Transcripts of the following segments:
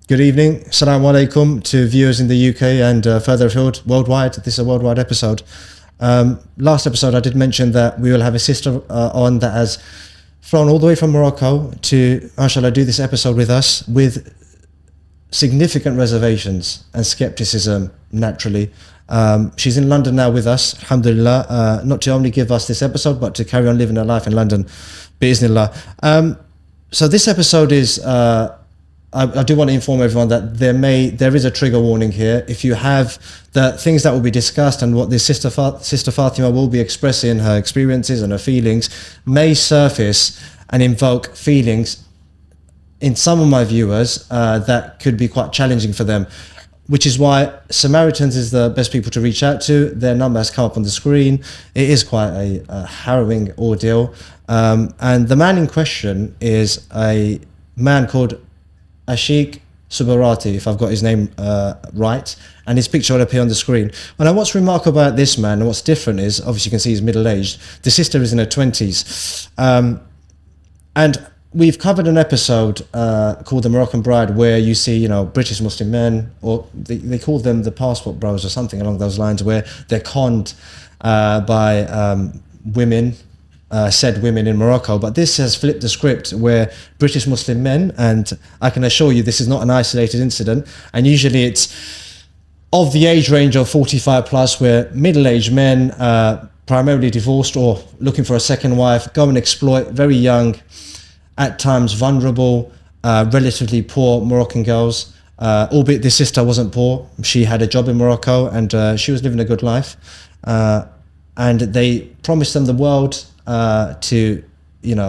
Good evening. Assalamu alaikum to viewers in the UK and further afield worldwide. This is a worldwide episode. Last episode, I did mention that we will have a sister on that has flown all the way from Morocco to, inshallah, do this episode with us with significant reservations and skepticism, naturally. She's in London now with us, alhamdulillah, not to only give us this episode, but to carry on living her life in London, bi'iznillah. So this episode is... I do want to inform everyone that there is a trigger warning here. If you have the things that will be discussed and what this sister Fatima will be expressing, her experiences and her feelings may surface and invoke feelings in some of my viewers that could be quite challenging for them, which is why Samaritans is the best people to reach out to. Their number has come up on the screen. It is quite a harrowing ordeal. And the man in question is a man called Ashik Subarati, if I've got his name right, and his picture will appear on the screen. And what's remarkable about this man and what's different is, obviously you can see he's middle-aged. The sister is in her 20s. And we've covered an episode called The Moroccan Bride, where you see, British Muslim men, or they call them the passport bros or something along those lines, where they're conned by women, said women in Morocco. But this has flipped the script, where British Muslim men, and I can assure you this is not an isolated incident, and usually it's of the age range of 45 plus, where middle-aged men, primarily divorced or looking for a second wife, go and exploit very young, at times vulnerable, relatively poor Moroccan girls. Albeit this sister wasn't poor, she had a job in Morocco and she was living a good life. And they promised them the world to,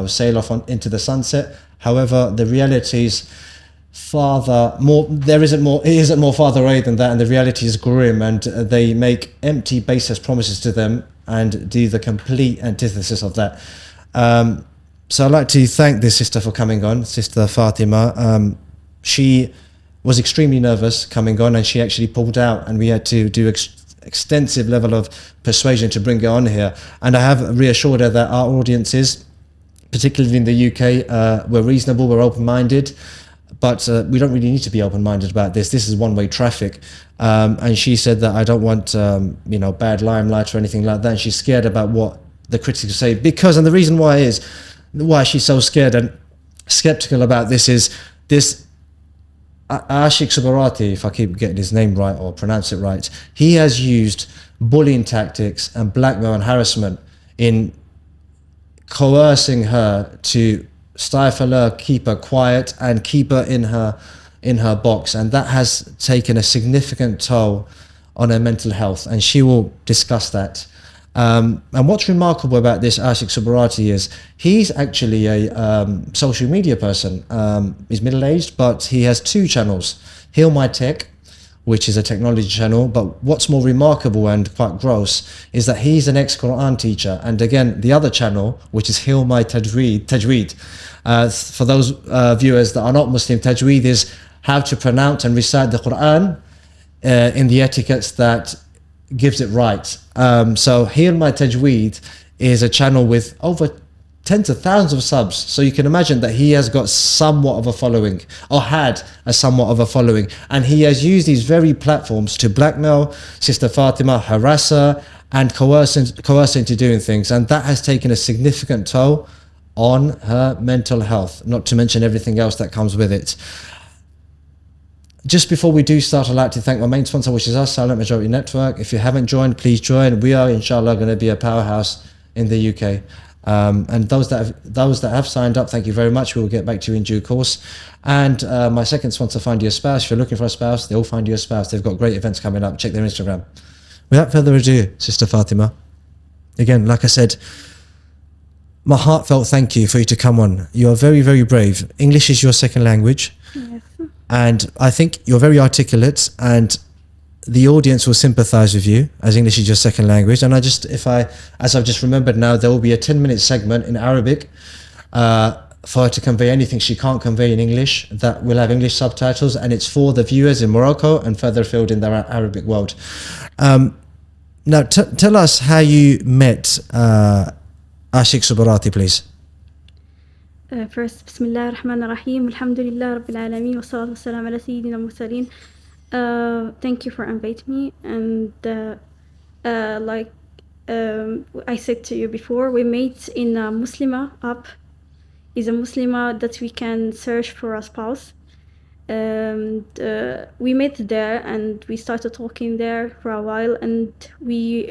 sail off into the sunset. However, the reality is it isn't more farther away than that, and the reality is grim, and they make empty, baseless promises to them and do the complete antithesis of that. So I'd like to thank this sister for coming on, Sister Fatima. She was extremely nervous coming on, and she actually pulled out, and we had to do extensive level of persuasion to bring her on here. And I have reassured her that our audiences, particularly in the UK, we're reasonable, we're open-minded, but we don't really need to be open-minded about this. This is one-way traffic. And she said that I don't want, bad limelight or anything like that. And she's scared about what the critics say, and the reason why she's so scared and skeptical about this is this Ashik Subarati, if I keep getting his name right or pronounce it right, he has used bullying tactics and blackmail and harassment in coercing her to stifle her, keep her quiet, and keep her in her box. And that has taken a significant toll on her mental health, and she will discuss that. And what's remarkable about this Ashik Subarati is he's actually a social media person. He's middle-aged, but he has two channels. Heal My Tech, which is a technology channel, but what's more remarkable and quite gross is that he's an ex-Quran teacher. And again, the other channel, which is Heal My Tajweed. For those viewers that are not Muslim, Tajweed is how to pronounce and recite the Quran in the etiquettes that gives it right. So Heal My Tajweed is a channel with over tens of thousands of subs. So you can imagine that he has got somewhat of a following, or had a somewhat of a following. And he has used these very platforms to blackmail Sister Fatima, harass her, and coerce into doing things. And that has taken a significant toll on her mental health, not to mention everything else that comes with it. Just before we do start, I'd like to thank my main sponsor, which is us, Silent Majority Network. If you haven't joined, please join. We are, inshallah, going to be a powerhouse in the UK. And those that have signed up, thank you very much. We will get back to you in due course. And my second sponsor, Find You a Spouse. If you're looking for a spouse, they'll find you a spouse. They've got great events coming up. Check their Instagram. Without further ado, Sister Fatima, again, like I said, my heartfelt thank you for you to come on. You are very, very brave. English is your second language. Yes. And I think you're very articulate, and the audience will sympathize with you, as English is your second language. And as I've just remembered now, there will be a 10-minute segment in Arabic for her to convey anything she can't convey in English, that will have English subtitles, and it's for the viewers in Morocco and further afield in the Arabic world. Now, tell us how you met Ashik Subarati, please. First, Bismillah ar-Rahman ar-Rahim, Alhamdulillah Rabbil Alameen, wa salatu wassalam ala Sayyidina Mursaleen. Thank you for inviting me. And like I said to you before, we met in a Muslima app. Is a Muslima that we can search for a spouse. And we met there and we started talking there for a while, and we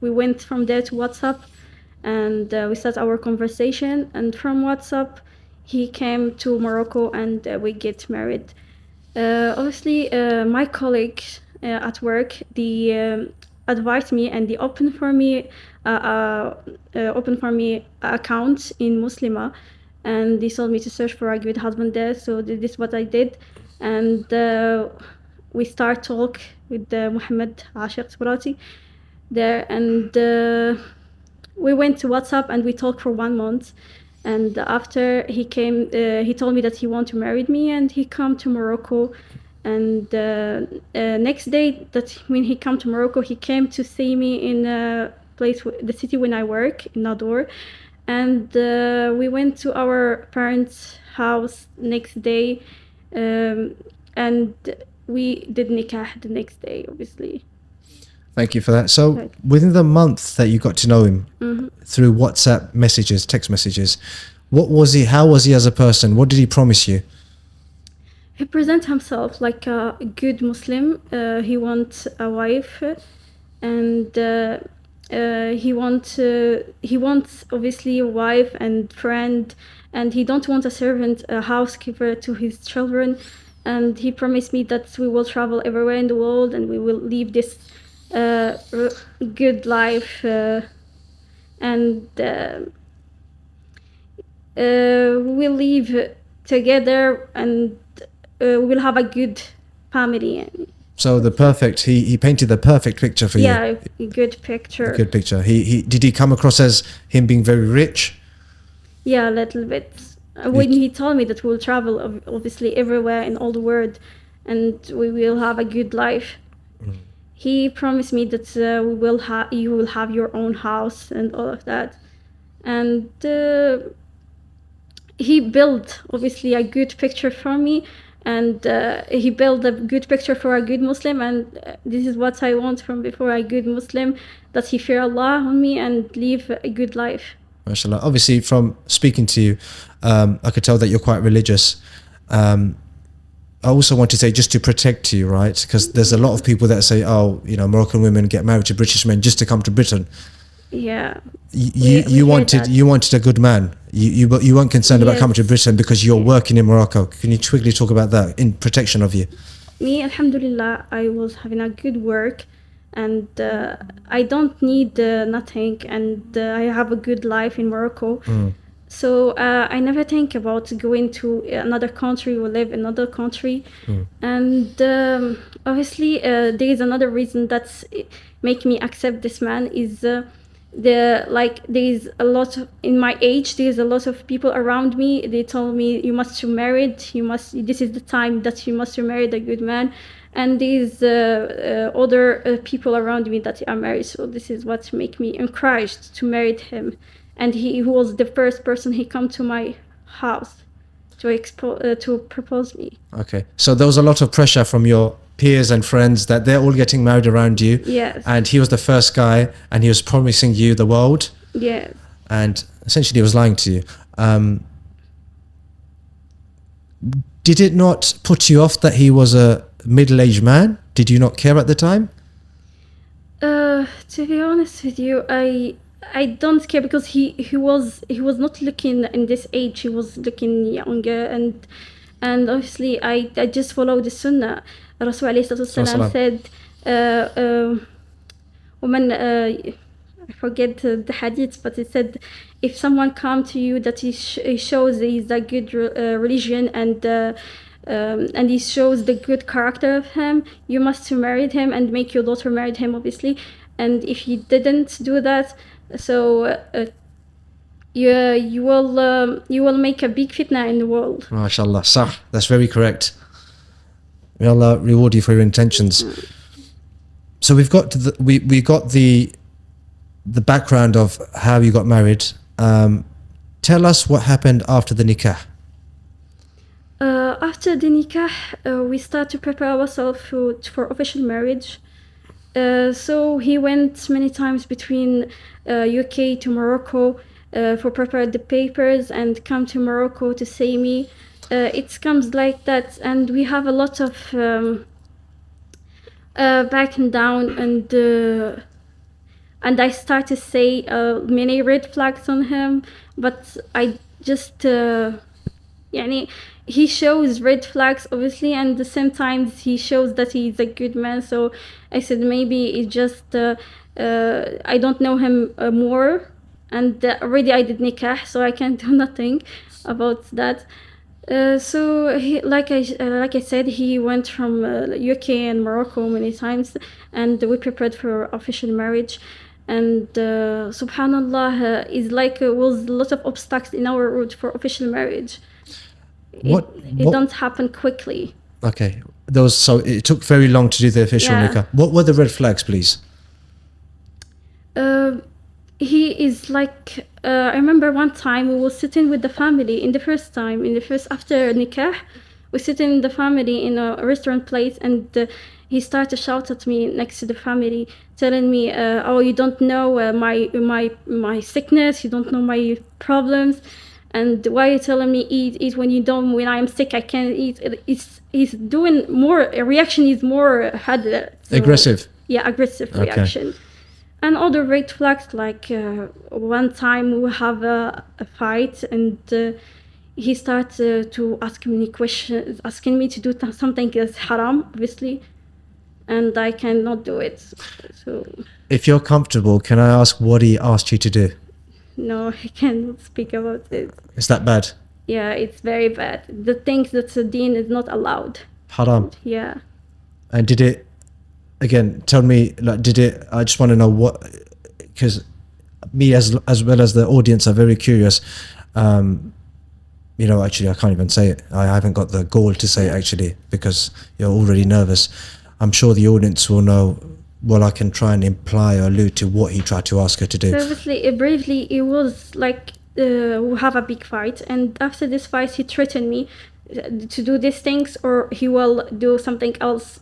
went from there to WhatsApp, and we started our conversation, and from WhatsApp he came to Morocco, and we get married. Obviously, my colleagues at work, they advised me, and they opened for me account in Muslima, and they told me to search for a good husband there. So this is what I did, and we start talk with Muhammad Ashiq Sbarati there, and we went to WhatsApp and we talked for 1 month. And after he came, he told me that he want to marry me, and he come to Morocco. And next day, that when he come to Morocco, he came to see me in the city when I work in Nador. And we went to our parents' house next day, and we did nikah the next day, obviously. Thank you for that. So Right. within the month that you got to know him through WhatsApp messages, text messages, what was he? How was he as a person? What did he promise you? He presents himself like a good Muslim. He wants a wife, and he wants obviously a wife and friend, and he don't want a servant, a housekeeper to his children. And he promised me that we will travel everywhere in the world, and we will live this good life, and we'll live together, and we'll have a good family. So he painted the perfect picture for you. Yeah, a good picture. A good picture. Did he come across as him being very rich? Yeah, a little bit. When he told me that we'll travel obviously everywhere in all the world, and we will have a good life. He promised me that you will have your own house and all of that. And he built obviously a good picture for me, and he built a good picture for a good Muslim. And this is what I want from before a good Muslim, that he fear Allah on me and live a good life. MashaAllah. Obviously, from speaking to you, I could tell that you're quite religious. I also want to say, just to protect you, right? Because there's a lot of people that say, oh, Moroccan women get married to British men just to come to Britain. Yeah. You wanted a good man. You weren't concerned about coming to Britain because you're working in Morocco. Can you quickly talk about that in protection of you? Me, alhamdulillah, I was having a good work, and I don't need nothing, and I have a good life in Morocco. So I never think about going to another country or live in another country. And obviously there is another reason that's make me accept this man is there is a lot in my age, there's a lot of people around me, they told me you must be married, this is the time that you must be married a good man. And there's other people around me that are married, so this is what make me encouraged to marry him. And he was the first person he come to my house to propose me. Okay, so there was a lot of pressure from your peers and friends that they're all getting married around you. Yes. And he was the first guy, and he was promising you the world. Yes. And essentially he was lying to you. Did it not put you off that he was a middle-aged man? Did you not care at the time? To be honest with you, I don't care, because he was not looking in this age, he was looking younger, and obviously I just follow the sunnah. Rasul alayhi salatu said, woman, I forget the hadith, but it said, if someone come to you that he shows he's a good religion, and he shows the good character of him, you must marry him and make your daughter marry him, obviously. And if he didn't do that, so you will make a big fitna in the world. MashaAllah, sah, that's very correct. May Allah reward you for your intentions. So we got the background of how you got married. Tell us what happened after the nikah. After the nikah, we start to prepare ourselves for official marriage. So he went many times between UK to Morocco for prepare the papers and come to Morocco to see me. It comes like that, and we have a lot of back and down, and I start to say many red flags on him, but I just يعني he shows red flags obviously, and at the same time he shows that he's a good man. So I said maybe it's just I don't know him more, and already I did nikah, so I can't do nothing about that. So he, like I said, he went from UK and Morocco many times, and we prepared for official marriage. And subhanallah, is like was a lot of obstacles in our route for official marriage. It don't happen quickly. Okay, so it took very long to do the official nikah. What were the red flags, please? He is like I remember one time we were sitting with the family after nikah. We sitting in the family in a restaurant place, and he started to shout at me next to the family, telling me, "Oh, you don't know my sickness. You don't know my problems, and why are you telling me eat when you don't? When I'm sick, I can't eat." He's doing more. Reaction is more aggressive. Yeah, aggressive reaction. And other red flags, like one time we have a fight, and he started to ask me questions, asking me to do something that's haram, obviously, and I cannot do it. So, if you're comfortable, can I ask what he asked you to do? No, I cannot speak about it. Is that bad? Yeah, it's very bad. The things that the deen is not allowed. Haram. Yeah. And did it? Again, tell me, like, did it? I just want to know what, because me as well as the audience are very curious. Actually, I can't even say it. I haven't got the gall to say it, actually, because you're already nervous. I'm sure the audience will know. Well, I can try and imply or allude to what he tried to ask her to do. So obviously, briefly, it was like we have a big fight, and after this fight, he threatened me to do these things, or he will do something else.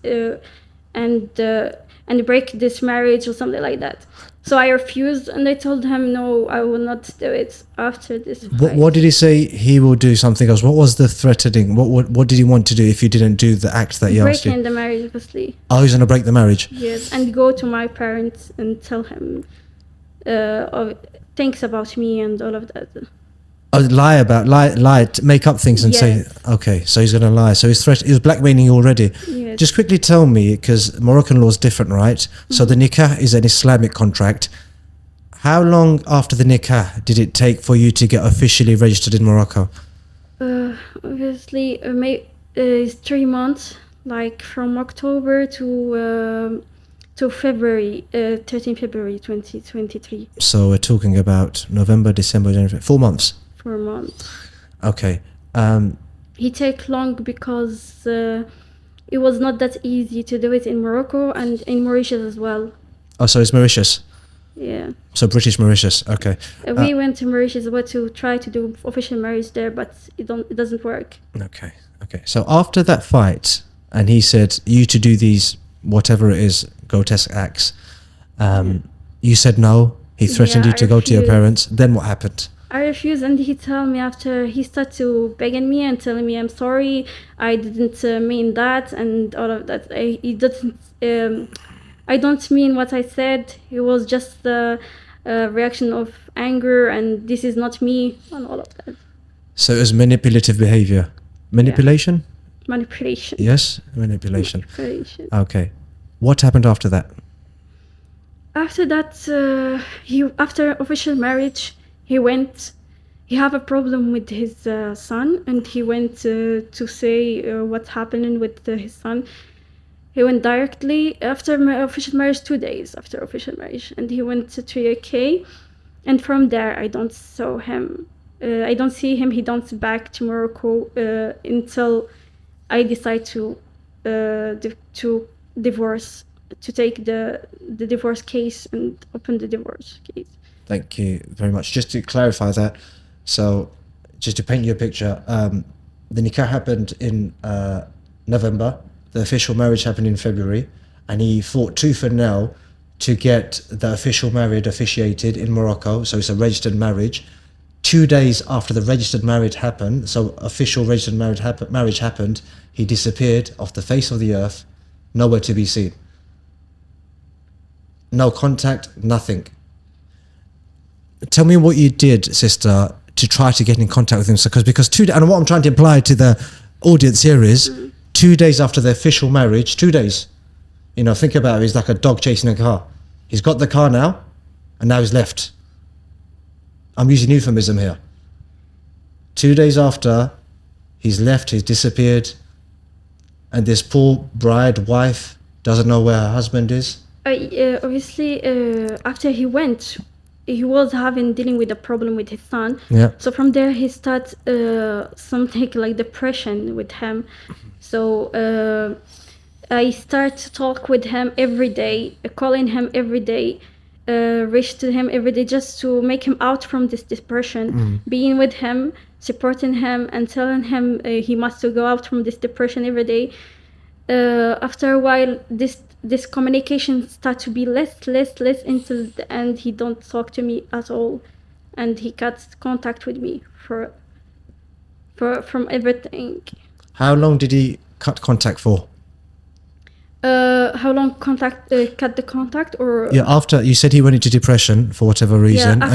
And break this marriage or something like that. So I refused, and I told him no, I will not do it after this fight. What did he say? He will do something else. What was the threatening? What did he want to do if you didn't do the act that he asked you? Breaking the marriage, obviously. Oh, he's going to break the marriage? Yes, and go to my parents and tell him things about me and all of that. Lie, make up things and say, okay, so he's going to lie. So he's blackmailing you already. Yes. Just quickly tell me, because Moroccan law is different, right? Mm-hmm. So the nikah is an Islamic contract. How long after the nikah did it take for you to get officially registered in Morocco? Obviously, it's 3 months, like from October to February, 13 February 2023. So we're talking about November, December, January, 4 months. 4 months. Okay. He take long because it was not that easy to do it in Morocco and in Mauritius as well. Oh, so it's Mauritius? Yeah. So British Mauritius, okay. We went to Mauritius to try to do official marriage there, but it doesn't work. Okay. So after that fight, and he said you to do these, whatever it is, grotesque acts, you said no. He threatened you to go to your parents. Then what happened? I refused, and he told me after he started to begging me and telling me I'm sorry, I didn't mean that, and all of that. I don't mean what I said. It was just the reaction of anger, and this is not me, and all of that. So it was manipulative behavior. Manipulation? Yeah. Manipulation. Yes, manipulation. Manipulation. Okay. What happened after that? After that, after official marriage, he have a problem with his son, and he went to say what's happening with his son. He went directly after official marriage, 2 days after official marriage, and he went to UK, and from there I don't saw him. I don't see him. He don't back to Morocco until I decide to divorce, to take the divorce case and open the divorce case. Thank you very much. Just to clarify that, So, just to paint you a picture, the nikah happened in November. The official marriage happened in February, and he fought tooth and nail to get the official marriage officiated in Morocco. So it's a registered marriage. 2 days after the registered marriage happened, so official registered marriage happened, he disappeared off the face of the earth, nowhere to be seen. No contact, nothing. Tell me what you did, sister, to try to get in contact with him. So, because and what I'm trying to imply to the audience here is 2 days after the official marriage, 2 days. You know, think about it, he's like a dog chasing a car. He's got the car now, and now he's left. I'm using euphemism here. 2 days after, he's left, he's disappeared, and this poor bride, wife, doesn't know where her husband is. Obviously, after he went, he was dealing with a problem with his son. Yeah. So from there, he starts something like depression with him. So I start to talk with him every day, calling him every day, reach to him every day just to make him out from this depression, being with him, supporting him, and telling him he must to go out from this depression every day. After a while, this communication start to be less until the end he don't talk to me at all, and he cuts contact with me from everything. How long did he cut contact for? How long cut the contact, or Yeah, after you said he went into depression for whatever reason. yeah,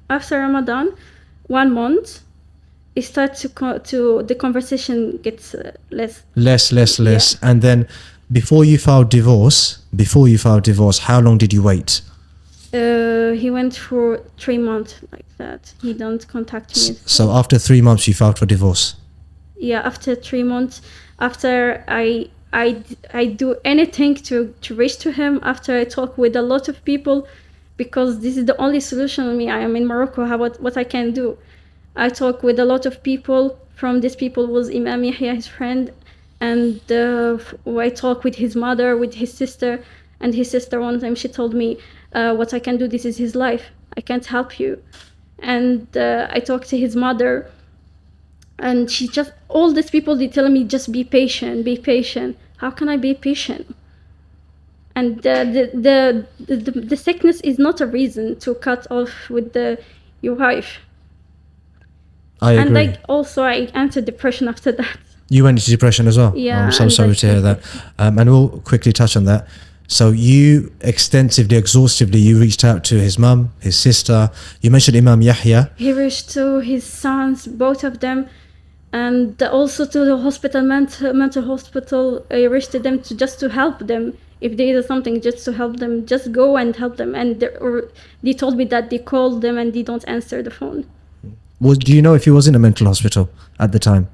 after Ramadan, 1 month, it starts to the conversation gets less. Less. And then before you filed divorce, how long did you wait? He went for 3 months like that. He don't contact me. So after 3 months you filed for divorce? Yeah, after 3 months, after I do anything to reach to him, after I talk with a lot of people, because this is the only solution on me. I am in Morocco, what I can do. I talk with a lot of people. From these people was Imam Yahya, his friend, and I talk with his mother, with his sister, and his sister one time she told me, what I can do, this is his life, I can't help you. And I talked to his mother, and she just, all these people, they tell me just be patient. How can I be patient? And the sickness is not a reason to cut off with your wife. I agree. And I entered depression after that. You went into depression as well? Yeah. I'm so sorry to hear that. And we'll quickly touch on that. So you exhaustively, you reached out to his mum, his sister. You mentioned Imam Yahya. He reached to his sons, both of them, and also to the hospital, mental hospital. I reached to them to help them. If they do something, just to help them, just go and help them. And they told me that they called them and they don't answer the phone. Do you know if he was in a mental hospital at the time?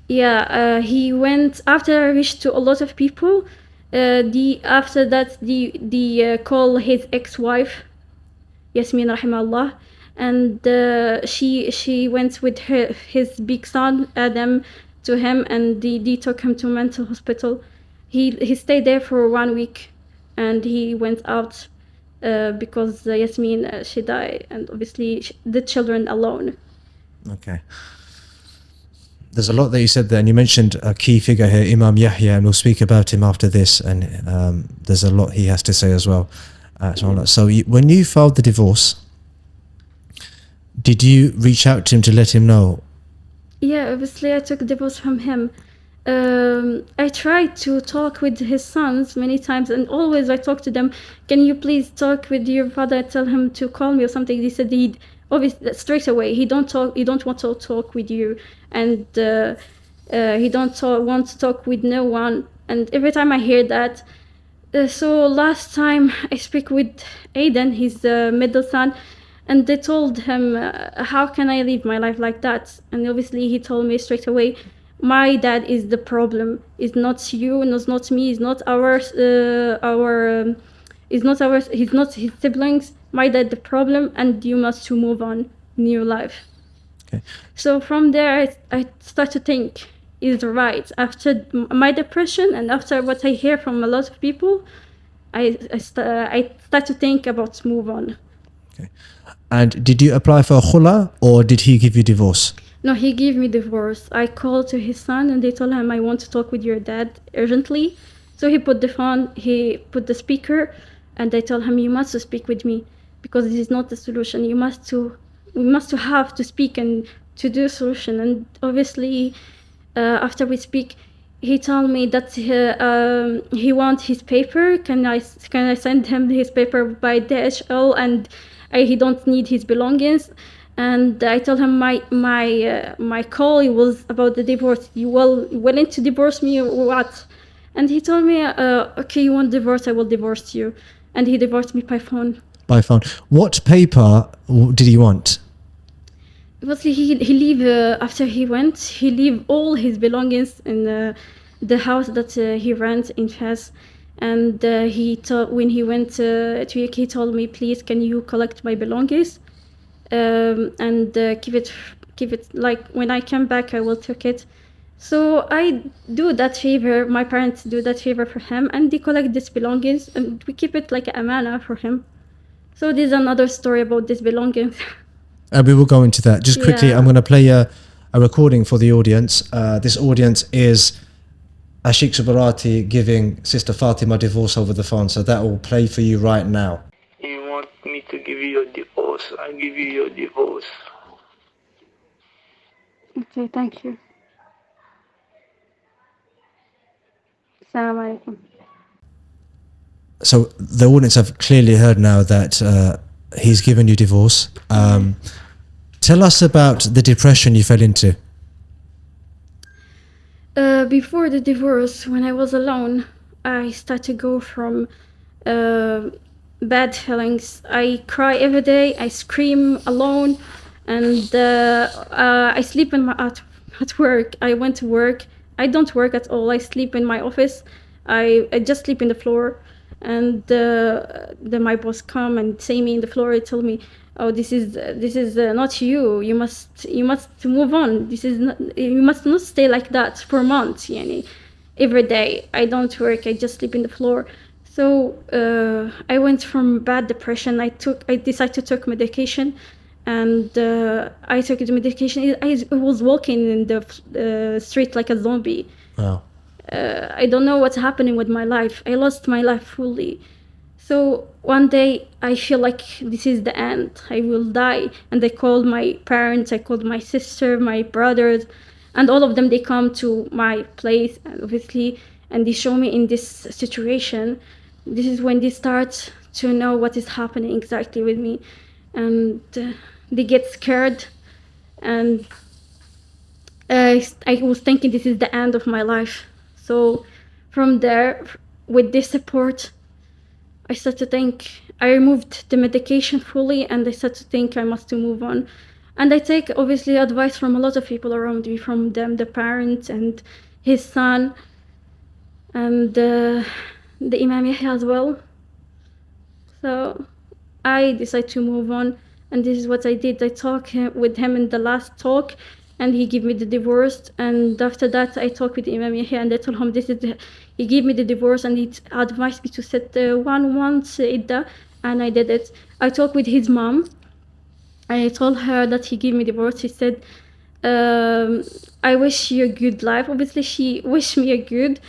Yeah, he went after I reached to a lot of people. After that, the call his ex-wife, Yasmin Rahimallah, and she went with his big son Adam to him, and they took him to mental hospital. He stayed there for 1 week, and he went out because Yasmin she died, and obviously the children alone. Okay. There's a lot that you said there, and you mentioned a key figure here, Imam Yahya, and we'll speak about him after this, and there's a lot he has to say as well. So when you filed the divorce, did you reach out to him to let him know? Yeah, obviously I took divorce from him. I tried to talk with his sons many times, and always I talk to them, can you please talk with your father, tell him to call me or something. They said he'd obviously straight away he don't want to talk with you, and he don't want to talk with no one. And every time I hear that, so last time I speak with Aiden, his middle son, and they told him, how can I live my life like that? And obviously he told me straight away, my dad is the problem. It's not you, it's not me, it's not he's not his siblings. My dad the problem, and you must to move on in your life. Okay. So from there I start to think, is right. After my depression and after what I hear from a lot of people, I start to think about move on. Okay. And did you apply for a khula or did he give you divorce? No, he gave me divorce. I called to his son and they told him, I want to talk with your dad urgently. So he put the phone, he put the speaker, and I told him, you must speak with me because this is not the solution. We must to have to speak and to do a solution. And obviously, after we speak, he told me that he wants his paper. Can I send him his paper by DHL? And he don't need his belongings. And I told him my call was about the divorce. You willing to divorce me or what? And he told me, okay, you want divorce, I will divorce you. And he divorced me by phone. By phone. What paper did he want? Mostly he leave after he went. He leave all his belongings in the house that he rent in Fez. And when he went to UK, he told me, please, can you collect my belongings? And keep it like when I come back I will take it. So I do that favor, my parents do that favor for him, and they collect these belongings and we keep it like a amana for him. So this is another story about these belongings. We will go into that. Just quickly, I'm going to play a recording for the audience. This audience is Ashik Subarati giving Sister Fatima divorce over the phone, so that will play for you right now. You want me to give you your divorce? I give you your divorce. Okay, thank you. Assalamu alaikum. So the audience have clearly heard now that he's given you divorce. Tell us about the depression you fell into. Before the divorce, when I was alone, I started to go from bad feelings. I cry every day. I scream alone, and I sleep at work. I went to work. I don't work at all. I sleep in my office. I just sleep in the floor, and my boss come and see me in the floor. He told me, "Oh, this is not you. You must move on. You must not stay like that for months. Yani, every day. I don't work. I just sleep in the floor." So I went from bad depression. I decided to take medication, and I took the medication. I was walking in the street like a zombie. Wow. I don't know what's happening with my life. I lost my life fully. So one day I feel like this is the end. I will die. And I called my parents, I called my sister, my brothers, and all of them, they come to my place, obviously, and they show me in this situation. This is when they start to know what is happening exactly with me. And they get scared. And I was thinking this is the end of my life. So from there, with this support, I started to think, I removed the medication fully, and I started to think I must move on. And I take, obviously, advice from a lot of people around me, from them, the parents and his son, and the Imam Yahya as well. So I decided to move on, and this is what I did. I talked with him in the last talk, and he gave me the divorce. And after that, I talked with Imam Yahya, and I told him he gave me the divorce, and he advised me to set 1 month iddah, and I did it. I talked with his mom. I told her that he gave me divorce. She said, I wish you a good life. Obviously, she wished me a good,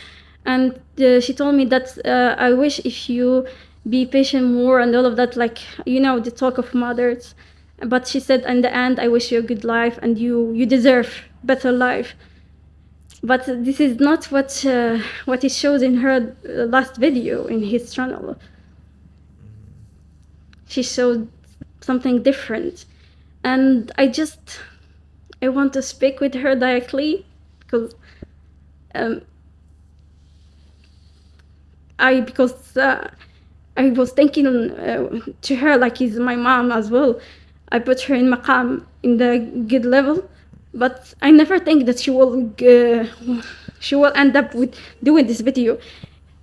and she told me that I wish if you be patient more and all of that, like, the talk of mothers. But she said, in the end, I wish you a good life, and you deserve better life. But this is not what he shows in her last video in his channel. She showed something different, and I want to speak with her directly, because I was thinking to her like he's my mom as well. I put her in maqam in the good level, but I never think that she will end up with doing this video.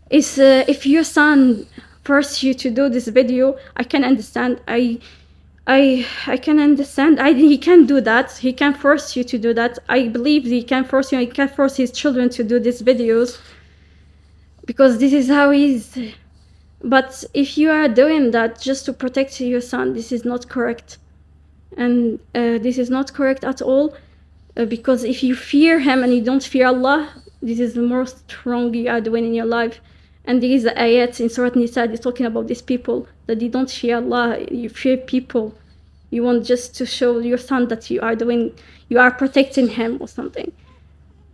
If your son forced you to do this video, I can understand. I can understand. He can do that. He can force you to do that. I believe he can force you. He can force his children to do these videos, because this is how he is. But if you are doing that just to protect your son, this is not correct. And this is not correct at all, because if you fear him and you don't fear Allah, this is the most wrong you are doing in your life. And there is the ayat in Surah Nisa is talking about these people, that you don't fear Allah, you fear people. You want just to show your son that you are protecting him or something.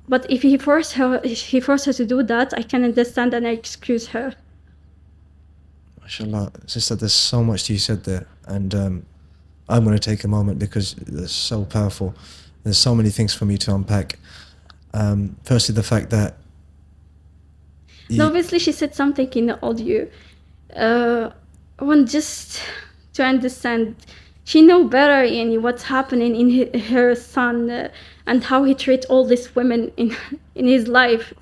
But if he forced her to do that, I can understand and I excuse her. MashaAllah, sister, there's so much you said there, and I'm going to take a moment because it's so powerful. There's so many things for me to unpack. Firstly, the fact that Now, obviously, she said something in the audio. I want just to understand. She know better in what's happening in her son and how he treats all these women in his life,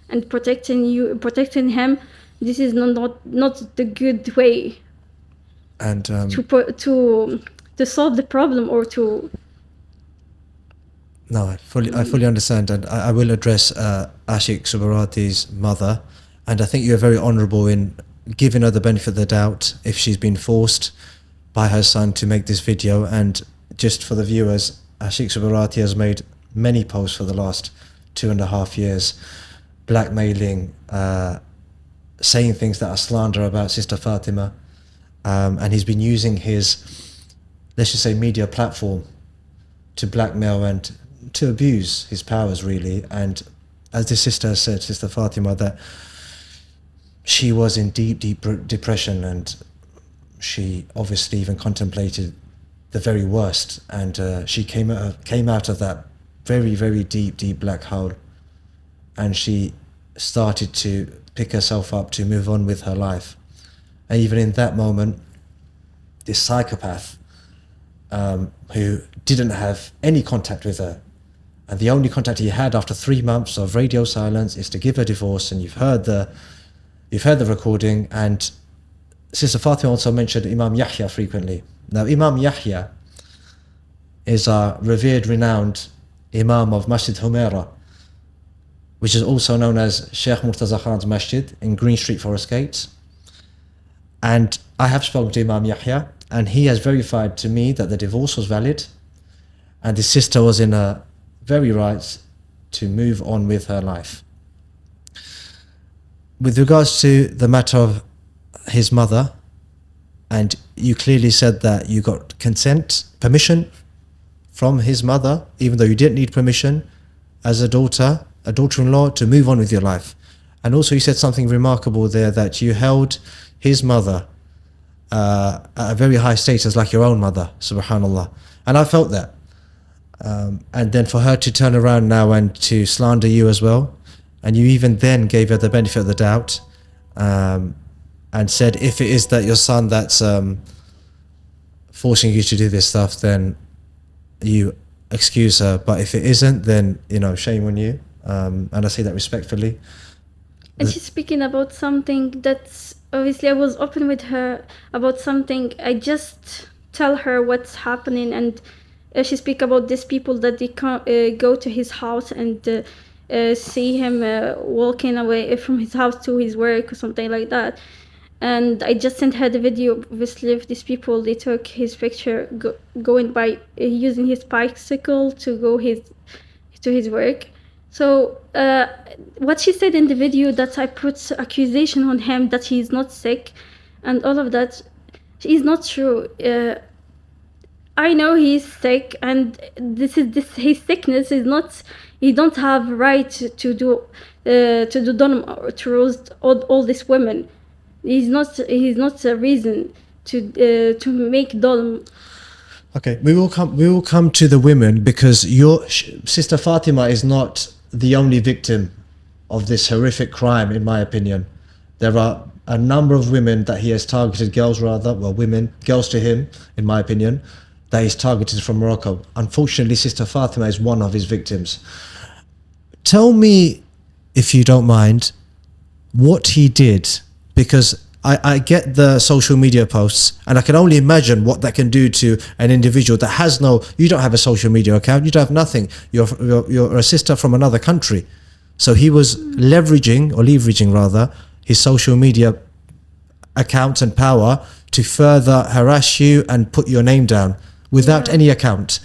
and protecting him. This is not the good way. And to solve the problem or to. No, I fully understand, and I will address Ashik Subarati's mother, and I think you're very honourable in giving her the benefit of the doubt if she's been forced by her son to make this video. And just for the viewers, Ashik Subarati has made many posts for the last 2.5 years, blackmailing, saying things that are slander about Sister Fatima, and he's been using his, let's just say, media platform to blackmail and to abuse his powers, really. And as the sister has said, Sister Fatima, that she was in deep depression, and she obviously even contemplated the very worst, and she came out of that very deep black hole, and she started to pick herself up to move on with her life. And even in that moment, this psychopath who didn't have any contact with her, and the only contact he had after 3 months of radio silence is to give her divorce. And you've heard the recording. And Sister Fatima also mentioned Imam Yahya frequently. Now, Imam Yahya is a revered, renowned Imam of Masjid Humaira, which is also known as Sheikh Murtaza Khan's Masjid in Green Street, Forest Gates. And I have spoken to Imam Yahya, and he has verified to me that the divorce was valid, and his sister was in a very right to move on with her life. With regards to the matter of his mother, and you clearly said that you got permission from his mother, even though you didn't need permission as a daughter-in-law, to move on with your life. And also you said something remarkable there, that you held his mother at a very high status, like your own mother, subhanallah. And I felt that. And then for her to turn around now and to slander you as well, and you even then gave her the benefit of the doubt, and said, if it is that your son that's forcing you to do this stuff, then you excuse her. But if it isn't, then, shame on you. And I say that respectfully. And she's speaking about something that's, obviously I was open with her about something. I just tell her what's happening, and she speak about these people that they go to his house and see him walking away from his house to his work or something like that. And I just sent her the video, obviously, of these people. They took his picture going by using his bicycle to go to his work. So what she said in the video, that I put accusation on him that he's not sick and all of that, is not true. I know he's sick, and his sickness is not. He don't have right to do dulm or to roast all these women. He's not a reason to make dulm. Okay, we will come to the women, because your Sister Fatima is not the only victim of this horrific crime, in my opinion. There are a number of women that he has targeted, girls to him, in my opinion, that he's targeted from Morocco. Unfortunately, Sister Fatima is one of his victims. Tell me, if you don't mind, what he did, because I get the social media posts, and I can only imagine what that can do to an individual that has you don't have a social media account, you don't have nothing. You're a sister from another country. So he was leveraging his social media accounts and power to further harass you and put your name down without any account.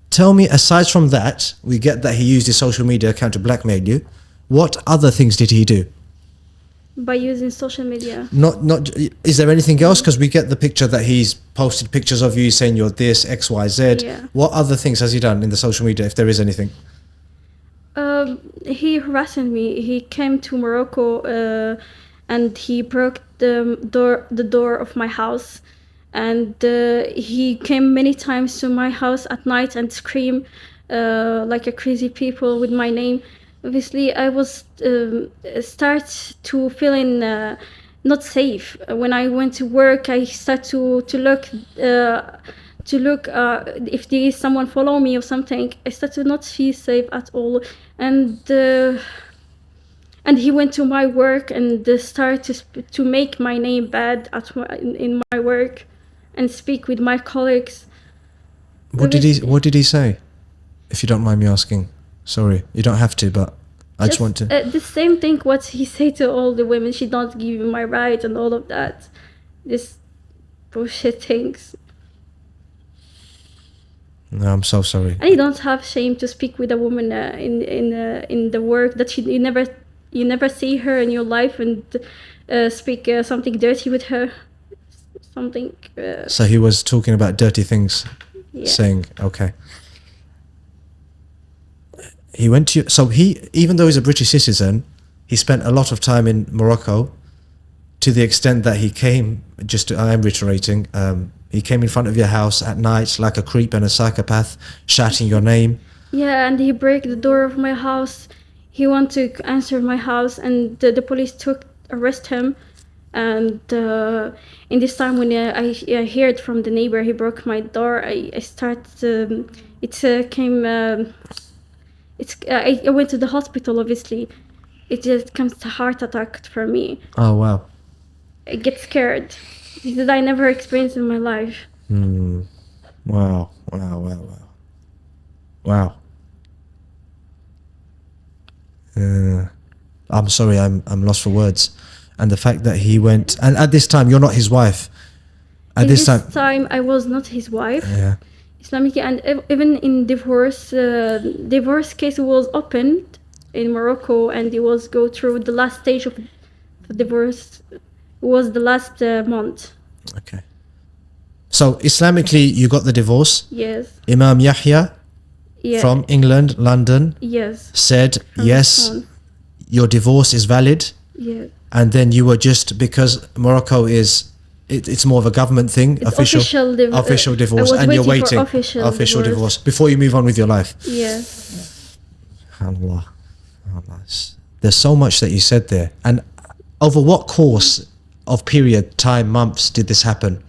Tell me, aside from that, we get that he used his social media account to blackmail you. What other things did he do? By using social media. Not. Is there anything else? Because we get the picture that he's posted pictures of you saying you're this, X, Y, Z. Yeah. What other things has he done in the social media, if there is anything? He harassed me. He came to Morocco and he broke the door of my house. And he came many times to my house at night and screamed like a crazy people with my name. Obviously, I was start to feeling not safe. When I went to work, I start to look if there is someone follow me or something. I start to not feel safe at all, and he went to my work and started to make my name bad in my work, and speak with my colleagues. What did he say? If you don't mind me asking. Sorry, you don't have to, but I just want to. The same thing what he said to all the women. She don't give me my right and all of that. This bullshit things. No, I'm so sorry. And you don't have shame to speak with a woman in the work that you never see her in your life and speak something dirty with her. Something. So he was talking about dirty things, Yeah. saying, okay. He went to, so he, even though he's a British citizen, he spent a lot of time in Morocco, to the extent that he came, I am reiterating, he came in front of your house at night like a creep and a psychopath, shouting your name. Yeah, and he break the door of my house. He want to enter my house, and the police arrest him. And in this time when I heard from the neighbor, he broke my door. I went to the hospital. Obviously, it just comes to heart attack for me. Oh, wow. I get scared because I never experienced in my life. Wow. I'm sorry, I'm lost for words. And the fact that he went, and at this time, you're not his wife. At this time, I was not his wife. Yeah. Islamic, and even in divorce case was opened in Morocco, and it was go through the last stage of the divorce. It was the last month. Okay. So Islamically, you got the divorce. Yes. Imam Yahya from England, London, said yes, your divorce is valid. Yes. And then you were just, because Morocco is, it's more of a government thing, it's official divorce, and you're waiting official divorce before you move on with your life. Yes. Allah. There's so much that you said there. And over what course of period, time, months did this happen?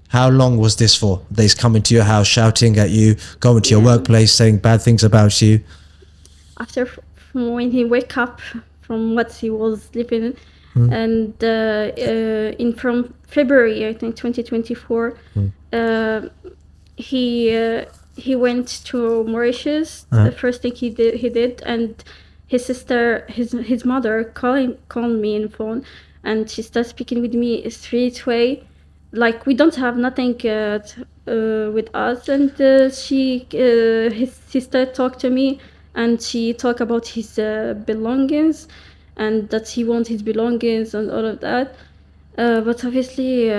How long was this for? They's coming to your house, shouting at you, going to your workplace, saying bad things about you. After when he wake up from what he was living, and from February, I think 2024, he went to Mauritius. The first thing he did, and his sister, his mother called me on the phone, and she started speaking with me straight away, like we don't have nothing with us, and his sister talked to me, and she talked about his belongings, and that he wants his belongings and all of that. But obviously,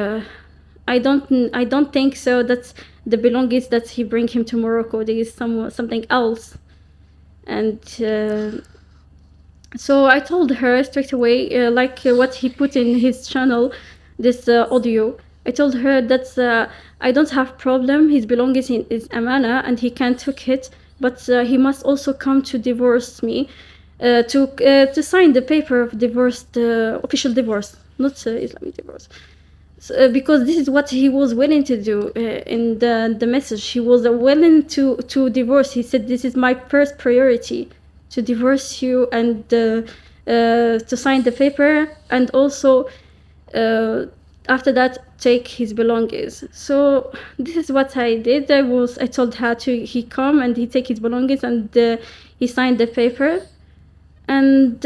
I don't think so. That's the belongings that he bring him to Morocco. There is something else, and so I told her straight away, what he put in his channel, this audio. I told her that I don't have problem. His belongings is amana, and he can take it, but he must also come to divorce me. To sign the paper of divorce, the official divorce, not Islamic divorce, because this is what he was willing to do in the message. He was willing to divorce. He said, "This is my first priority, to divorce you and to sign the paper, and also after that take his belongings." So this is what I did. I told her he come and he take his belongings, and he signed the paper. And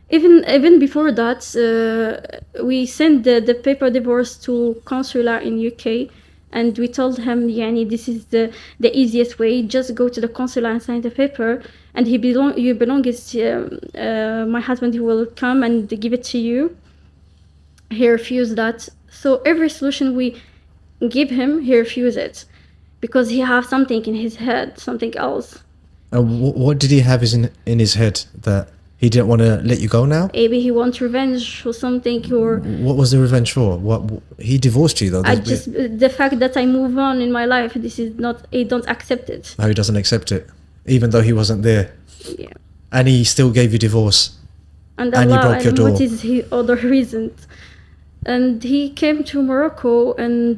even before that, we sent the paper divorce to consular in UK, and we told him, yani, this is the easiest way. Just go to the consular and sign the paper, and you belong is my husband. He will come and give it to you. He refused that. So every solution we give him, he refused it, because he have something in his head, something else. And what did he have in his head that he didn't want to let you go now? Maybe he wants revenge or something, or What was the revenge for? What he divorced you though? the fact that I move on in my life. This is not. He don't accept it. No, he doesn't accept it, even though he wasn't there, Yeah. and he still gave you divorce. And And he Allah, broke your and door. what is his other reasons? And he came to Morocco, and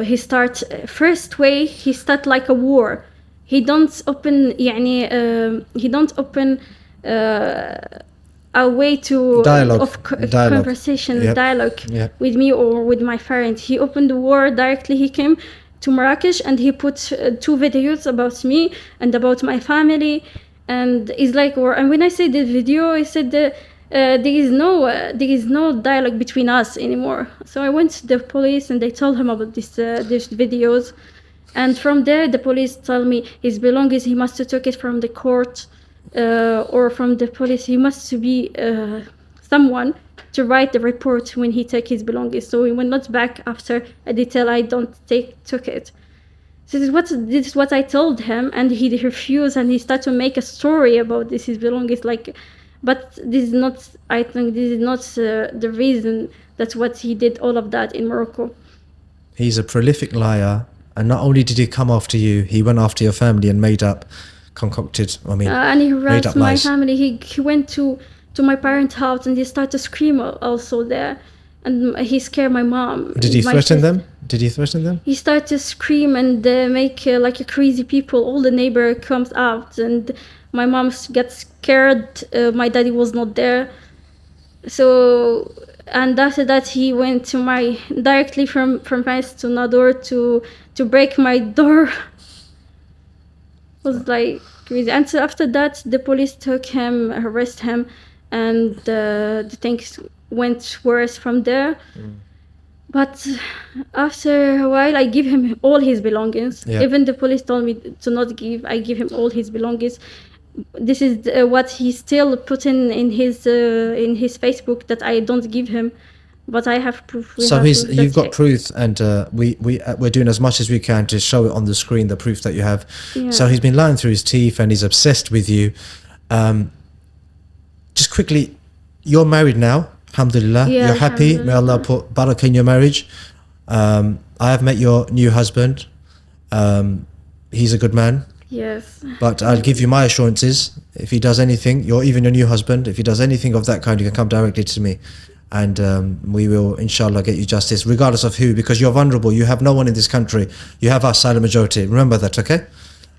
he start first way. He start like a war. He don't open, يعني, he don't open a way to Dialogue. of Dialogue. conversation, Yep. dialogue Yep. with me or with my parents. He opened the war directly. He came to Marrakesh and he put 2 videos about me and about my family, and it's like, and when I say the video, I said there is no dialogue between us anymore. So I went to the police and they told him about these videos. And from there, the police told me his belongings, he must take it from the court or from the police. He must be someone to write the report when he take his belongings. So he went not back after a detail I don't took it. So this is what I told him, and he refused, and he started to make a story about his belongings. Like, but this is not. I think this is not the reason. That's what he did all of that in Morocco. He's a prolific liar, and not only did he come after you, he went after your family and concocted. And he made harassed up my lies. family. He went to my parents' house and he started to scream also there, and he scared my mom. Did he my threaten sister. them? Did he threaten them? He started to scream and make like a crazy people. All the neighbor comes out, and my mom gets scared. My daddy was not there. So, and after that, he went to directly from Paris to Nador to break my door. Was like crazy. And so after that, the police took him, arrested him, and the things went worse from there. But after a while, I give him all his belongings. Yeah. Even the police told me to not give. I give him all his belongings. This is what he still put in his Facebook that I don't give him, but I have proof. You've got proof, and we're doing as much as we can to show it on the screen, the proof that you have. Yeah. So he's been lying through his teeth, and he's obsessed with you. Just quickly, you're married now. Alhamdulillah. Yeah, You're happy. May Allah put barakah in your marriage. I have met your new husband. He's a good man. Yes. But I'll give you my assurances. If he does anything, even your new husband, if he does anything of that kind, you can come directly to me. And we will, inshallah, get you justice, regardless of who, because you're vulnerable. You have no one in this country. You have our silent majority. Remember that, okay?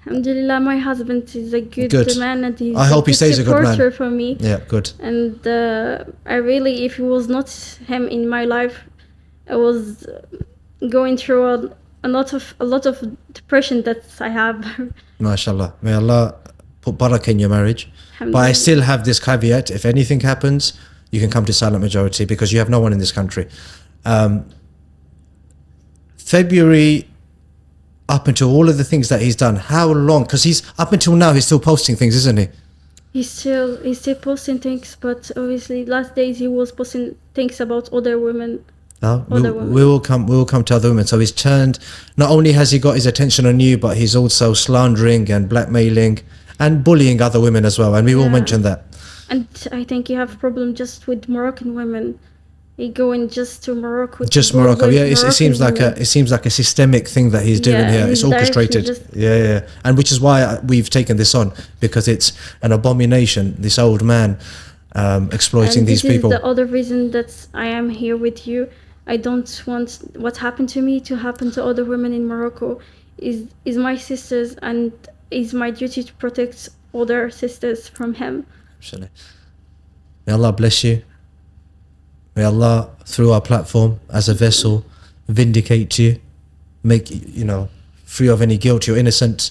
Alhamdulillah, my husband is a good man, and he's I hope he stays a good man. supporter for me. Yeah, good. And I really, if it was not him in my life, I was going through a lot of depression that I have. MashaAllah. May Allah put barakah in your marriage. But I still have this caveat. If anything happens, you can come to silent majority because you have no one in this country. February, up until all of the things that he's done, how long? Because up until now, he's still posting things, isn't he? He's still posting things, but obviously last days he was posting things about other women. No, we will come to other women. So he's turned. Not only has he got his attention on you, but he's also slandering and blackmailing and bullying other women as well. And we will mention that. And I think you have a problem just with Moroccan women. He going just to Morocco. Just Morocco, yeah. It seems like a systemic thing that he's doing here. It's orchestrated. Yeah. And which is why we've taken this on, because it's an abomination. This old man exploiting these people. This is the other reason that I am here with you. I don't want what happened to me to happen to other women in Morocco. Is my sisters, and it's my duty to protect other sisters from him. Absolutely. May Allah bless you. May Allah, through our platform, as a vessel, vindicate you, make free of any guilt. You're innocent.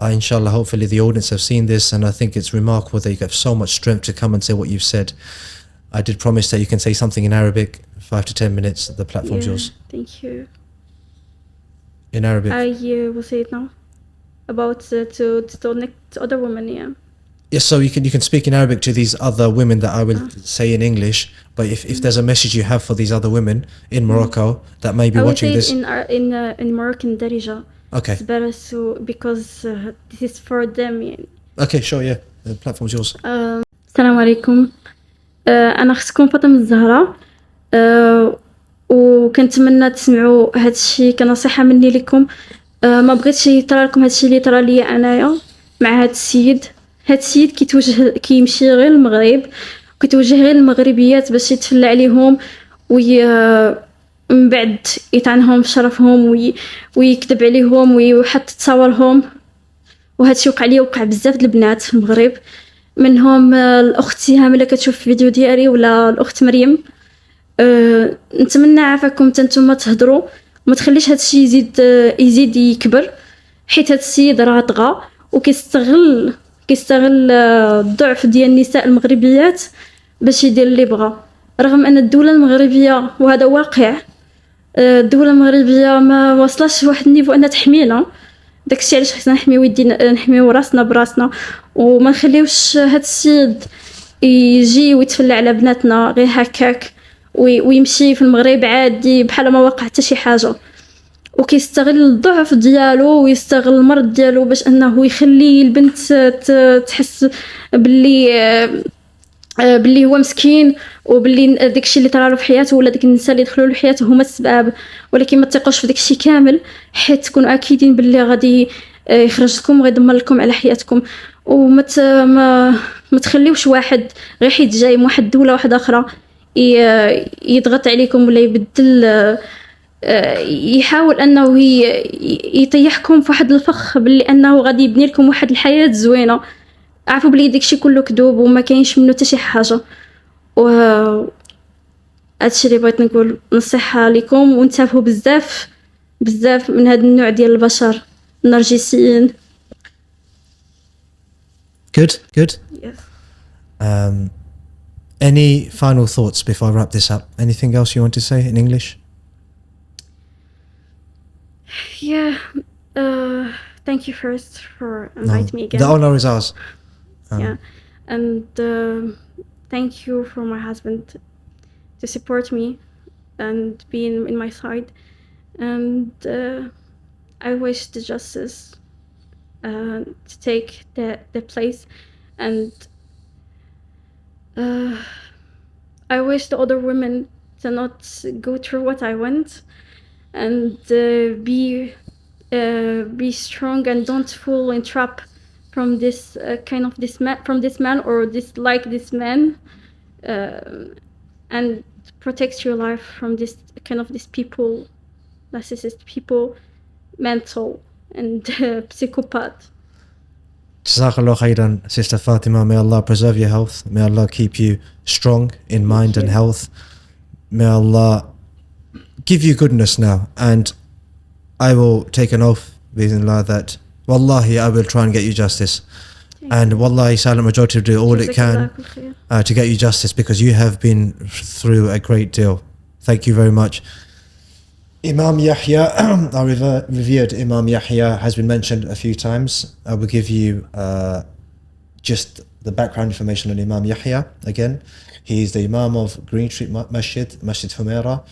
inshallah, hopefully the audience have seen this, and I think it's remarkable that you have so much strength to come and say what you've said. I did promise that you can say something in Arabic, 5 to 10 minutes. The platform's yours. Thank you. In Arabic. I will say it now. About to other women, yeah. Yes, so you can speak in Arabic to these other women that I will say in English. But if there's a message you have for these other women in Morocco that may be watching this, I will say it in Moroccan Darija. Okay. It's better because this is for them. يعني. Okay, sure, yeah. The platform's yours. السلام عليكم. أنا أختكم فاطمة الزهراء. وكنتمنى تسمعوا هذا الشيء كنصيحة مني لكم. ما بغيتش يطرى لكم هذا الشيء اللي طرى لي أنايا مع هذا السيد. هاد السيد كيمشي غير المغرب وكيتوجه غير المغربيات باش يتفلى عليهم من بعد يطعنهم في شرفهم ويكذب عليهم ويحط تصاورهم. وهذا الشيء وقع لي وقع بزاف د البنات في المغرب منهم الاخت سهام اللي كتشوف الفيديو ديالي ولا الاخت مريم. نتمنى عافاكم نتوما تهضروا وما تخليش هذا الشيء يزيد يكبر حيت هذا السيد راه طغى وكيستغل الضعف ديال النساء المغربيات باش يدير اللي بغى. رغم ان الدوله المغربيه وهذا واقع الدوله المغربيه ما وصلش لواحد النيفو انها تحمينا. داكشي علاش خصنا نحميو راسنا براسنا وما نخليوش هاد السيد يجي ويتفلى على بناتنا غير هكاك ويمشي في المغرب عادي بحال ما وقع حتى شي حاجه وكيستغل الضعف ديالو ويستغل المرض ديالو باش انه يخلي البنت تحس باللي هو مسكين وباللي داكشي اللي طرالو في حياته ولا داك النساء اللي دخلوا له حياته هما السبب. ولكن ما تثقوش في داكشي كامل حيت تكونوا اكيدين باللي غادي يخرجكم وغيدمر لكم على حياتكم. وما ما تخليوش واحد غير حيت جاي من واحد الدوله واحده اخرى يضغط عليكم ولا يبدل يحاول انه يطيحكم في واحد الفخ باللي انه غادي يبني لكم واحد الحياه زوينه. عارفوا بلي داكشي كله كذوب وما كاينش منه حتى شي حاجه. و هادشي اللي بغيت نقول نصيحه لكم وانتبهوا بزاف من هذا النوع ديال البشر النرجسيين. Good. Yes. Any final thoughts before I wrap this up? Anything else you want to say in English? Yeah. Thank you first for inviting me again. The honor is ours. Yeah. And thank you for my husband to support me and being in my side. And I wish the justice to take the place. And I wish the other women to not go through what I went and be strong and don't fall in trap from this this man or this man and protect your life from these people, narcissist people, mental and psychopath. Jazakallah khairan, Sister Fatima. May Allah preserve your health. May Allah keep you strong in mind and health. May Allah give you goodness now. And I will take an oath, bismillah, that wallahi I will try and get you justice. And wallahi silent majority will do all it can to get you justice because you have been through a great deal. Thank you very much. Imam Yahya, our revered Imam Yahya has been mentioned a few times. I will give you just the background information on Imam Yahya again. He is the Imam of Green Street Masjid, Masjid Humaira,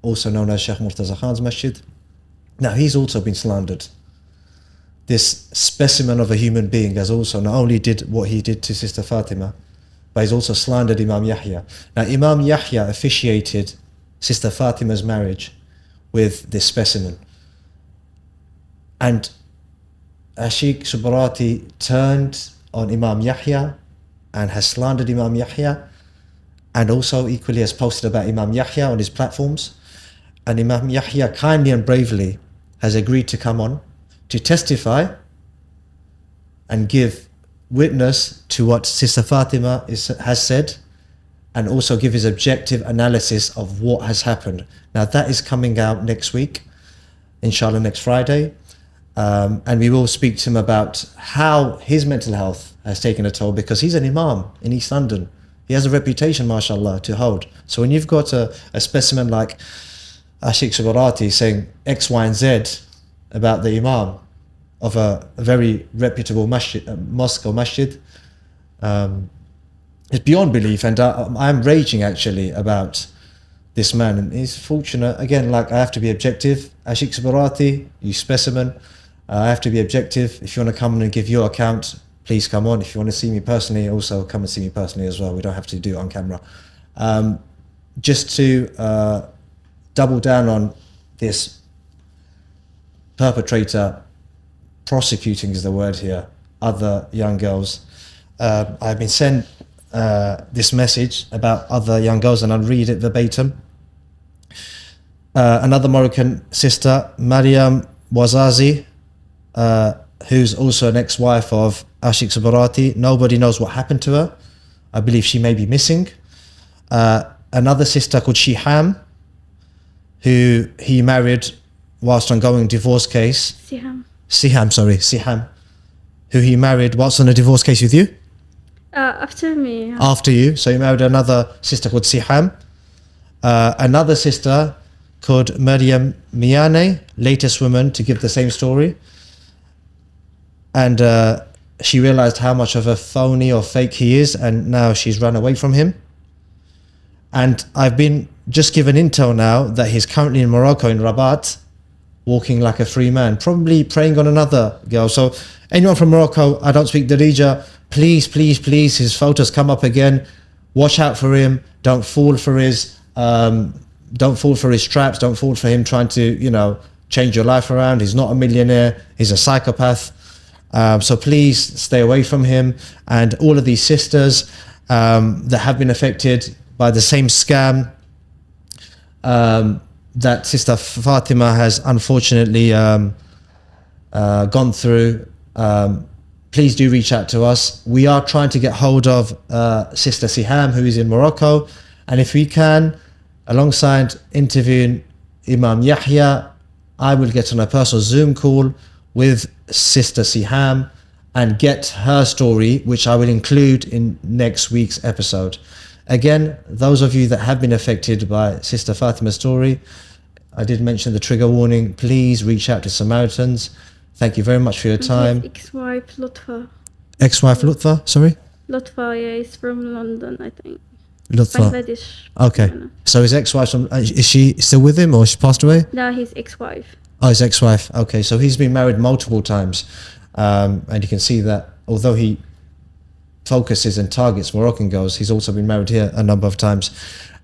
also known as Sheikh Murtaza Khan's Masjid. Now he's also been slandered. This specimen of a human being has also not only did what he did to Sister Fatima, but he's also slandered Imam Yahya. Now Imam Yahya officiated Sister Fatima's marriage with this specimen. And Ashik Subarati turned on Imam Yahya and has slandered Imam Yahya and also equally has posted about Imam Yahya on his platforms. And Imam Yahya kindly and bravely has agreed to come on to testify and give witness to what Sister Fatima has said and also give his objective analysis of what has happened. Now that is coming out next week, inshallah next Friday. And we will speak to him about how his mental health has taken a toll, because he's an imam in East London. He has a reputation, mashallah, to hold. So when you've got a specimen like Ashik Subarati saying X, Y, and Z about the imam of a very reputable masjid, mosque or masjid, it's beyond belief. And I'm raging actually about this man. And he's fortunate, again, like I have to be objective. Ashik Subarati, you specimen. I have to be objective. If you want to come and give your account, please come on. If you want to see me personally, also come and see me personally as well. We don't have to do it on camera. Just to double down on this perpetrator, prosecuting is the word here, other young girls. I've been sent this message about other young girls, and I'll read it verbatim. Another Moroccan sister, Mariam Wazazi, who's also an ex-wife of Ashik Subarati. Nobody knows what happened to her. I believe she may be missing. Another sister called Shiham, who he married whilst ongoing divorce case. Siham, who he married whilst on a divorce case with you? After me. After you. So he married another sister called Siham. Another sister called Maryam Miane, latest woman to give the same story. And she realized how much of a phony or fake he is, and now she's run away from him. And I've been just given intel now that he's currently in Morocco, in Rabat, walking like a free man, probably preying on another girl. So anyone from Morocco, I don't speak Darija, please, please, please, his photos come up again. Watch out for him. Don't fall for his traps. Don't fall for him trying to, change your life around. He's not a millionaire. He's a psychopath. So please stay away from him. And all of these sisters that have been affected by the same scam that Sister Fatima has unfortunately gone through, please do reach out to us. We are trying to get hold of Sister Siham, who is in Morocco, and if we can, alongside interviewing Imam Yahya, I will get on a personal Zoom call with Sister Siham and get her story, which I will include in next week's episode. Again, those of you that have been affected by Sister Fatima's story, I did mention the trigger warning. Please reach out to Samaritans. Thank you very much for your time. His ex-wife Lutfa. Ex-wife Lutfa, sorry? Lutfa, yeah, he's from London, I think. Lutfa. Bangladesh. Okay. So his ex-wife, is she still with him or she passed away? No, his ex-wife. Oh, his ex-wife. Okay, so he's been married multiple times. And you can see that although he focuses and targets Moroccan girls, he's also been married here a number of times.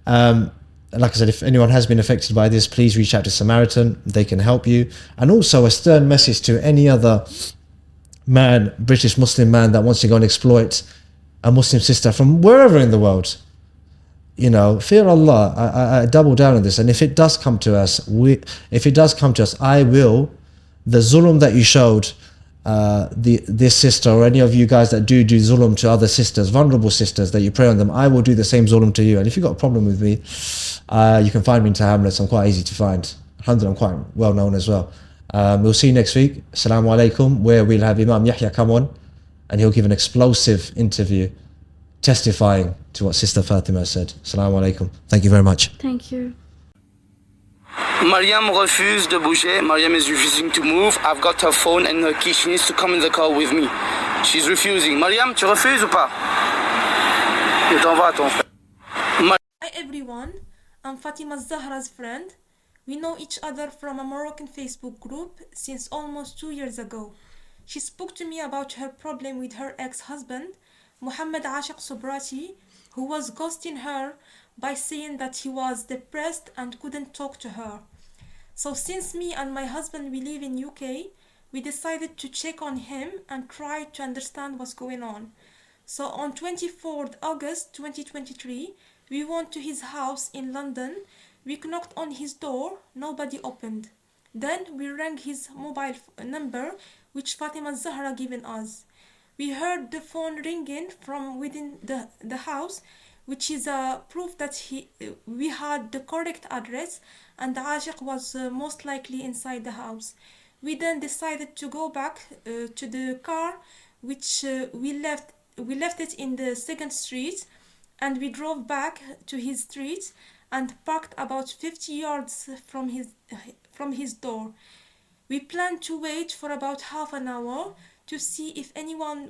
Like I said, if anyone has been affected by this, please reach out to Samaritan. They can help you. And also a stern message to any other man, British Muslim man, that wants to go and exploit a Muslim sister from wherever in the world. Fear Allah. I double down on this. And if it does come to us, I will, the zulm that you showed this sister, or any of you guys that do zulm to other sisters, vulnerable sisters, that you pray on them, I will do the same zulm to you. And if you've got a problem with me, you can find me in Hamlets. I'm quite easy to find. Alhamdulillah, I'm quite well known as well. We'll see you next week. Assalamu alaikum, where we'll have Imam Yahya come on and he'll give an explosive interview testifying to what Sister Fatima said. Assalamu alaikum. Thank you very much. Thank you. Mariam refuse de bouger. Mariam is refusing to move. I've got her phone and her key. She needs to come in the car with me. She's refusing. Mariam, tu refuses ou pas? Je t'envoie ton frère. Hi everyone, I'm Fatima Zahra's friend. We know each other from a Moroccan Facebook group since almost 2 years ago. She spoke to me about her problem with her ex-husband, Mohammed Ashik Sobrati, who was ghosting her by saying that he was depressed and couldn't talk to her. So since me and my husband we live in UK, we decided to check on him and try to understand what's going on. So on 24th August 2023, we went to his house in London. We knocked on his door, nobody opened. Then we rang his mobile number, which Fatima Zahra given us. We heard the phone ringing from within the house, which is a proof that we had the correct address and the Ashiq was most likely inside the house. We then decided to go back to the car, which we left it in the second street, and we drove back to his street and parked about 50 yards from his door. We planned to wait for about half an hour to see if anyone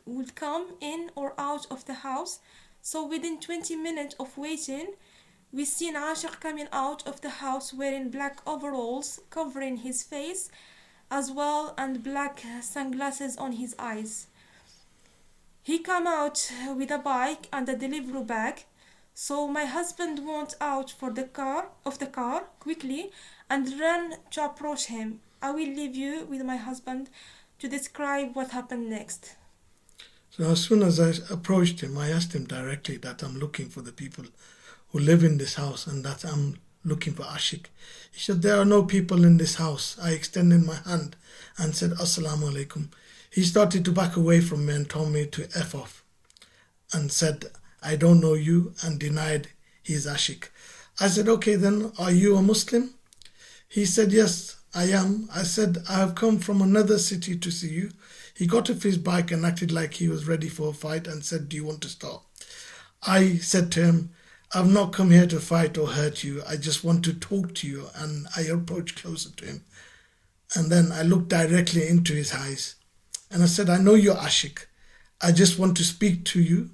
would come in or out of the house. So within 20 minutes of waiting, we seen Ashik coming out of the house wearing black overalls covering his face as well and black sunglasses on his eyes. He came out with a bike and a delivery bag. So my husband went out for the car quickly and ran to approach him. I will leave you with my husband to describe what happened next. So as soon as I approached him, I asked him directly that I'm looking for the people who live in this house and that I'm looking for Ashik. He said, there are no people in this house. I extended my hand and said, Assalamu alaikum. He started to back away from me and told me to F off and said, I don't know you, and denied he's Ashik. I said, okay, then are you a Muslim? He said, yes, I am. I said, I have come from another city to see you. He got off his bike and acted like he was ready for a fight and said, do you want to start? I said to him, I've not come here to fight or hurt you. I just want to talk to you. And I approached closer to him. And then I looked directly into his eyes. And I said, I know you're Ashik. I just want to speak to you.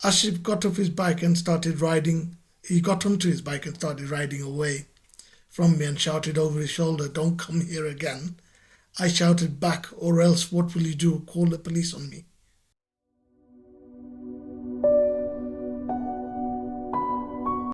Ashik got off his bike and started riding. He got onto his bike and started riding away from me and shouted over his shoulder, don't come here again. I shouted back, or else what will you do? Call the police on me.